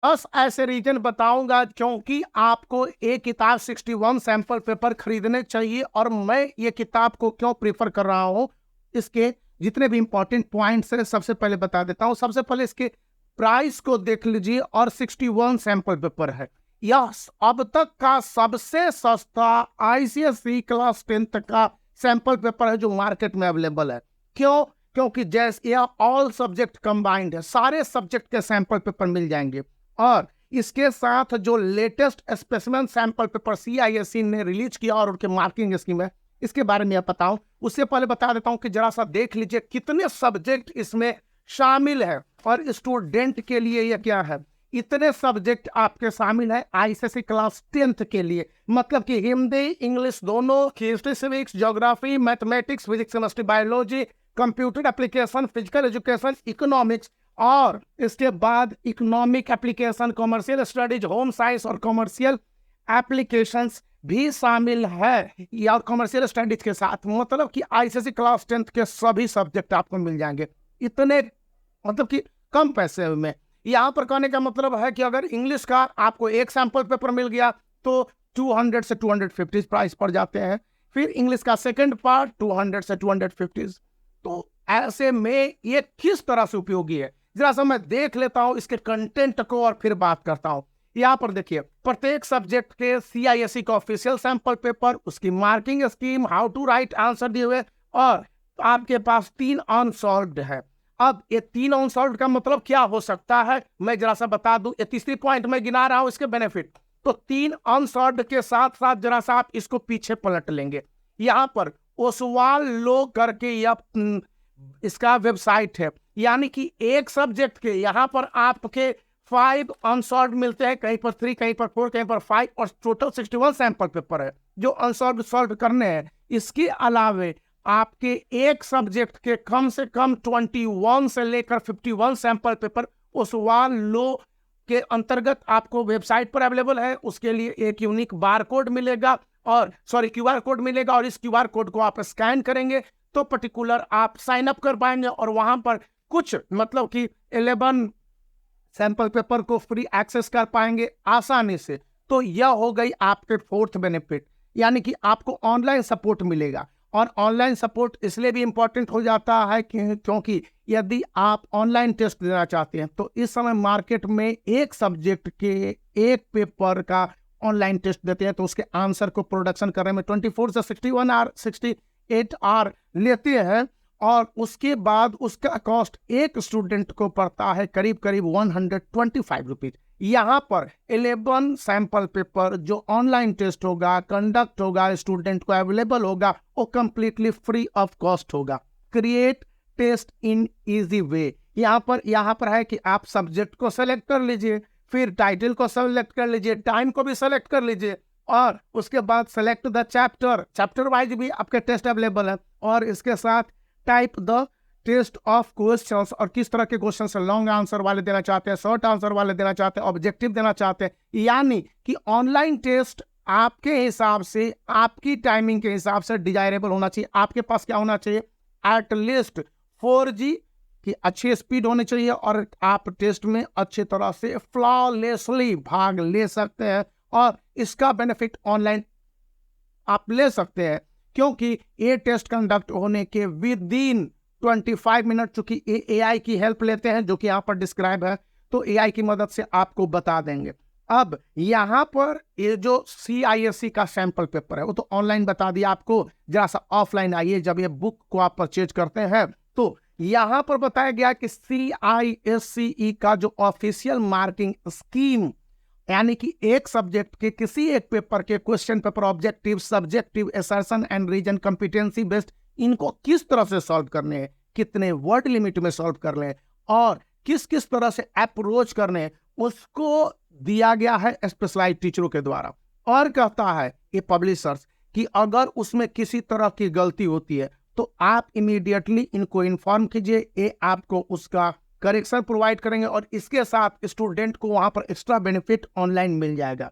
10 ऐसे रीजन बताऊंगा क्योंकि आपको एक किताब 61 सैंपल पेपर खरीदने चाहिए, और मैं ये किताब को क्यों प्रीफर कर रहा हूं, इसके जितने भी इंपॉर्टेंट पॉइंट्स हैं सबसे पहले बता देता हूं। सबसे पहले इसके प्राइस को देख लीजिए, और 61 सैंपल पेपर है। यह अब तक का सबसे सस्ता आईसीएसई क्लास 10th का सैंपल पेपर है जो मार्केट में अवेलेबल है। क्यों? क्योंकि जैसे यह ऑल सब्जेक्ट कंबाइंड है, सारे सब्जेक्ट के सैंपल पेपर मिल जाएंगे। और इसके साथ जो latest specimen sample paper CISC ने रिलीज किया और उनके मार्किंग स्कीम है, इसके बारे में बताऊं। उससे पहले बता देता हूं कि जरा सा देख लीजिए कितने सब्जेक्ट इसमें शामिल है, और स्टूडेंट के लिए यह क्या है। इतने सब्जेक्ट आपके शामिल है आईसीएसई क्लास 10th के लिए, मतलब कि हिंदी इंग्लिश दोनों, history civics geography mathematics physics chemistry biology, computer application, physical education, economics, और इसके बाद economic application, commercial studies, home science और कॉमर्शियल एप्लीकेशंस भी शामिल है, या कॉमर्शियल स्टडीज के साथ। मतलब कि आईसीएसई क्लास 10th के सभी सब्जेक्ट आपको मिल जाएंगे इतने, मतलब कि कम पैसे में। यहाँ पर कहने का मतलब है कि अगर इंग्लिश का आपको एक सैंपल पेपर मिल गया तो 200 से 250 प्राइस पड़ जाते हैं, फिर इंग्लिश का सेकंड पार्ट 200 से 250। तो ऐसे में ये किस तरह से उपयोगी है, जरा सा मैं देख लेता हूं इसके कंटेंट को और फिर बात करता हूं। यहां पर देखिए प्रत्येक सब्जेक्ट के सीआईएससी का ऑफिशियल सैंपल पेपर, उसकी marking scheme, how to write answer दिए हुए, और आपके पास 3 अनसॉल्व्ड है। अब ये 3 अनसॉल्व्ड का मतलब क्या हो सकता है, मैं जरा सा बता दूं। ये तीसरी पॉइंट में गिना रहा हूं इसके बेनिफिट। तो 3 अनसॉल्व्ड के साथ साथ जरा सा आप इसको पीछे पलट लेंगे। यहां पर ओसवाल लो करके या इसका वेबसाइट है, यानी कि एक सब्जेक्ट के यहाँ पर आपके 5 अनसॉल्व मिलते हैं, कहीं पर 3, कहीं पर 4, कहीं पर 5, और टोटल 61 सैंपल पेपर है जो अनसॉल्व सॉल्व करने हैं। इसके अलावे आपके एक सब्जेक्ट के कम से कम 21 से लेकर 51 सैंपल पेपर ओसवाल लो के अंतर्गत आपको वेबसाइट पर अवेलेबल है। उसके लिए एक यूनिक बार कोड मिलेगा, और क्यूआर कोड मिलेगा, और इस क्यूआर कोड को आप स्कैन करेंगे तो पर्टिकुलर आप साइन अप कर पाएंगे, और वहां पर कुछ मतलब कि 11 सैंपल पेपर को फ्री एक्सेस कर पाएंगे आसानी से। तो यह हो गई आपके 4th बेनिफिट, यानी कि आपको ऑनलाइन सपोर्ट मिलेगा। और ऑनलाइन सपोर्ट इसलिए भी इंपॉर्टेंट हो जाता है क्योंकि यदि आप ऑनलाइन टेस्ट देना चाहते हैं तो इस समय मार्केट में एक सब्जेक्ट के एक पेपर का ऑनलाइन टेस्ट देते हैं तो उसके आंसर को प्रोडक्शन करने में 24 से 61 आवर 68 आवर लेते हैं, और उसके बाद उसका कॉस्ट एक स्टूडेंट को पड़ता है करीब करीब 125 रुपीज। यहाँ पर 11 सैंपल पेपर जो ऑनलाइन टेस्ट होगा, कंडक्ट होगा, स्टूडेंट को अवेलेबल होगा, वो कंप्लीटली फ्री ऑफ कॉस्ट होगा। Create test in easy way, यहाँ पर है कि आप सब्जेक्ट को सेलेक्ट कर लीजिए, फिर टाइटल को सेलेक्ट कर लीजिए, टाइम को भी सेलेक्ट कर लीजिए, और उसके बाद सेलेक्ट द चैप्टर वाइज भी आपके टेस्ट अवेलेबल है, और इसके साथ type the test of questions, और किस तरह के क्वेश्चंस, लॉन्ग आंसर वाले देना चाहते हैं, शॉर्ट आंसर वाले देना चाहते हैं, ऑब्जेक्टिव देना चाहते हैं। यानी कि ऑनलाइन टेस्ट आपके हिसाब से, आपकी टाइमिंग के हिसाब से डिजायरेबल होना चाहिए। आपके पास क्या होना चाहिए, एटलीस्ट 4G की अच्छी स्पीड होनी चाहिए, और आप टेस्ट में अच्छी तरह से फ्लॉलेसली भाग ले सकते हैं, और इसका बेनिफिट ऑनलाइन आप ले सकते हैं क्योंकि ये टेस्ट कंडक्ट होने के विदिन 25 मिनट, चूंकि एआई की हेल्प लेते हैं जो कि यहाँ पर डिस्क्राइब है, तो एआई की मदद से आपको बता देंगे। अब यहाँ पर ये जो सीआईएससी का सैंपल पेपर है वो तो ऑनलाइन बता दिया आपको, जरा सा ऑफलाइन आइए। जब ये बुक को आप परचेज करते हैं तो यहाँ पर बताया गया कि सीआईएससीई का जो ऑफिशियल मार्किंग स्कीम, यानी कि एक सब्जेक्ट के किसी एक पेपर के question paper, objective, subjective, assertion and reason, competency based, इनको किस तरह से सॉल्व करने हैं, कितने वर्ड लिमिट में सॉल्व कर लें, और किस किस तरह से अप्रोच करने हैं, उसको दिया गया है स्पेशलाइज्ड टीचरों के द्वारा। और कहता है ये पब्लिशर्स कि अगर उसमें किसी तरह की गलती होती है तो आप इमीडिएटली इनको इन्फॉर्म कीजिए, ये आपको उसका करेक्शन प्रोवाइड करेंगे, और इसके साथ स्टूडेंट को वहां पर एक्स्ट्रा बेनिफिट ऑनलाइन मिल जाएगा।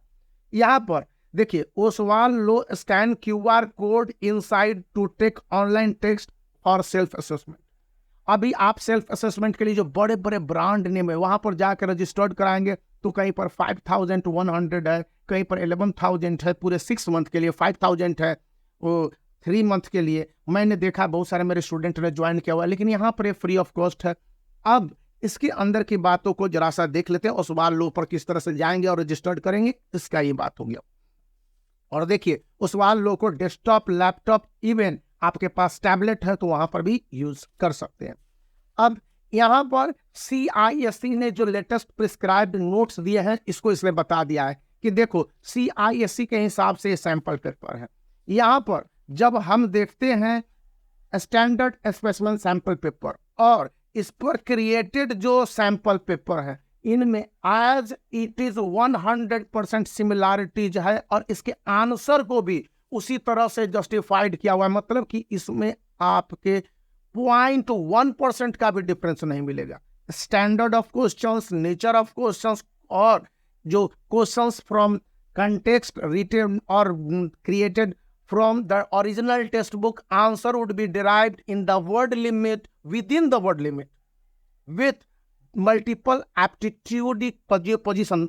यहाँ पर देखिए, ओसवाल लो scan QR code inside to take online test और सेल्फ असेसमेंट। अभी आप सेल्फ असेसमेंट के लिए जो बड़े बड़े ब्रांड नेम है वहां पर जाकर रजिस्टर्ड कराएंगे तो कहीं पर 5100 है, कहीं पर 11,000 है पूरे 6 मंथ के लिए, 5,000 है वो 3 मंथ के लिए। मैंने देखा बहुत सारे मेरे स्टूडेंट ने ज्वाइन किया हुआ है, लेकिन यहाँ पर ये फ्री ऑफ कॉस्ट है। अब इसके अंदर की बातों को जरा सा देख लेते हैं, उस बार लो पर किस तरह से जाएंगे और रजिस्टर्ड करेंगे, इसका ये बात हो गया। और देखिए उस बार लो को डेस्कटॉप, लैपटॉप, इवन आपके पास टैबलेट है तो वहां पर भी यूज कर सकते हैं। अब यहाँ पर CISC ने जो लेटेस्ट प्रिस्क्राइब्ड नोट्स दिए हैं, इसको इसने बता दिया है कि देखो CISC के हिसाब से सैंपल पेपर है। यहाँ पर जब हम देखते हैं स्टैंडर्ड स्पेसिमेन सैंपल पेपर और इस पर क्रिएटेड जो सैंपल पेपर है, इनमें एज इट इज 100% सिमिलैरिटीज है और इसके आंसर को भी उसी तरह से जस्टिफाइड किया हुआ है। मतलब कि इसमें आपके 0.1% का भी डिफरेंस नहीं मिलेगा। Standard of questions, nature of questions और जो क्वेश्चंस फ्रॉम कंटेक्स्ट रिटन और created from the original textbook, answer would be derived in the word limit, within the word limit, with multiple aptitudic position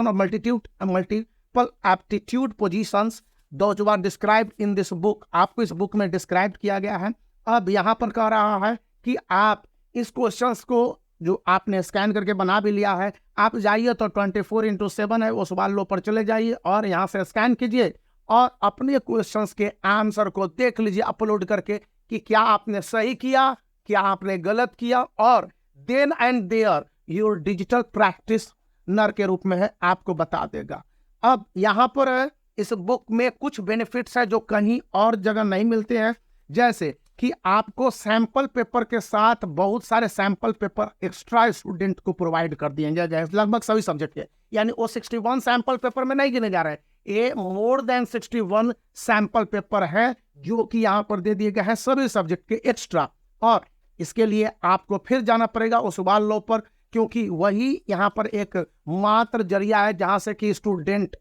or multiple aptitude positions, those were described in this book। आपको इस book में describe किया गया है। अब यहाँ पर कह रहा है कि आप इस क्वेश्चंस को जो आपने स्कैन करके बना भी लिया है, आप जाइए तो 24/7 है उस वाल लो पर चले जाइए और यहाँ से स्कैन कीजिए और अपने क्वेश्चंस के आंसर को देख लीजिए अपलोड करके कि क्या आपने सही किया, क्या आपने गलत किया, और then and there your digital practice नर के रूप में है आपको बता देगा। अब यहाँ पर इस बुक में कुछ बेनिफिट्स है जो कहीं और जगह नहीं मिलते हैं, जैसे कि आपको सैंपल पेपर के साथ बहुत सारे सैंपल पेपर एक्स्ट्रा स्टूडेंट को प्रोवाइड कर दिए जाए लगभग सभी सब्जेक्ट के, यानी वो 61 सैंपल पेपर में नहीं गिने जा रहे हैं, ये मोर देन 61 सैंपल पेपर है जो कि यहाँ पर दे दिए गए हैं सभी सब्जेक्ट के एक्स्ट्रा। और इसके लिए आपको फिर जाना पड़ेगा उस बाल लो पर, क्योंकि वही यहाँ पर एक मात्र जरिया है जहां से कि स्टूडेंट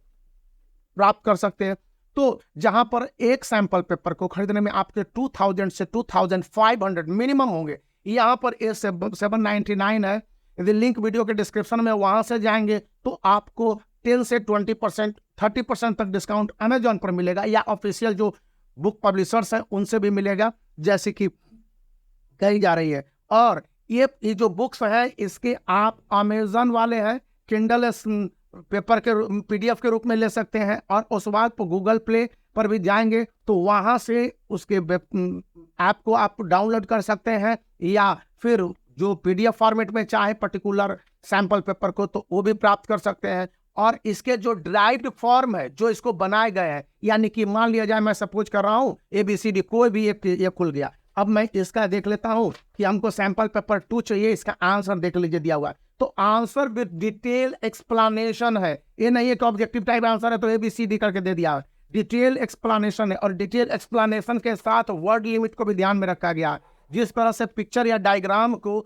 प्राप्त कर सकते हैं। तो जहां पर एक सैंपल पेपर को खरीदने में आपके 2000 से 2500 मिनिमम होंगे, यहाँ पर 799 है। यदि लिंक वीडियो के डिस्क्रिप्शन में वहां से जाएंगे तो आपको 10 से 20% 30% तक डिस्काउंट अमेजॉन पर मिलेगा या ऑफिशियल जो बुक पब्लिशर्स हैं उनसे भी मिलेगा, जैसे कि कही जा रही है। और ये जो बुक्स है इसके आप अमेजॉन वाले हैं किंडल पेपर के PDF के रूप में ले सकते हैं, और उस बात पर गूगल प्ले पर भी जाएंगे तो वहां से उसके ऐप को आप डाउनलोड कर सकते हैं, या फिर जो PDF फॉर्मेट में चाहे पर्टिकुलर सैंपल पेपर को तो वो भी प्राप्त कर सकते हैं। और इसके जो ड्राइव्ड फॉर्म है जो इसको बनाए गए हैं, यानी कि मान लिया जाए मैं सपोज कर रहा हूँ ABCD कोई भी एक ये खुल गया, अब मैं इसका देख लेता हूँ कि हमको सैंपल पेपर 2 चाहिए, इसका आंसर देख लीजिए दिया हुआ है, तो आंसर विद डिटेल एक्सप्लेनेशन है। ये नहीं है कि ऑब्जेक्टिव टाइप आंसर है तो ABCD करके दे दिया है, डिटेल एक्सप्लेनेशन है। और डिटेल एक्सप्लेनेशन के साथ वर्ड लिमिट को भी ध्यान में रखा गया है। जिस तरह से पिक्चर या डायग्राम को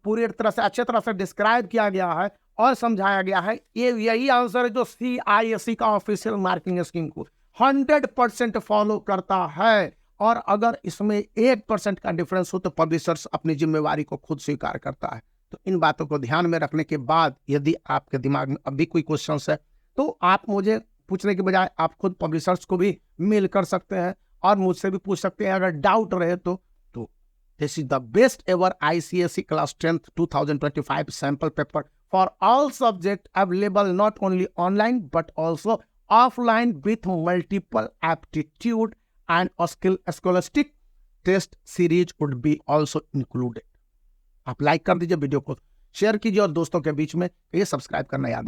पूरी तरह से अच्छे तरह से डिस्क्राइब किया गया है और समझाया गया है, ये यही आंसर है जो CISC का ऑफिशियल मार्किंग स्कीम को 100% फॉलो करता है। और अगर इसमें 1% का डिफरेंस हो तो पब्लिशर्स अपनी जिम्मेवारी को खुद स्वीकार करता है। तो इन बातों को ध्यान में रखने के बाद यदि आपके दिमाग में अभी कोई क्वेश्चन है तो आप मुझे पूछने के बजाय आप खुद पब्लिशर्स को भी मेल कर सकते हैं और मुझसे भी पूछ सकते हैं अगर डाउट रहे तो। This is the best ever ICSE class 10th 2025 sample paper for all subjects, available not only online but also offline with multiple aptitude and scholastic test series would be also included। आप like कर दीजिए, video को share कीजिए और दोस्तों के बीच में ये सब्सक्राइब करना याद रखिए।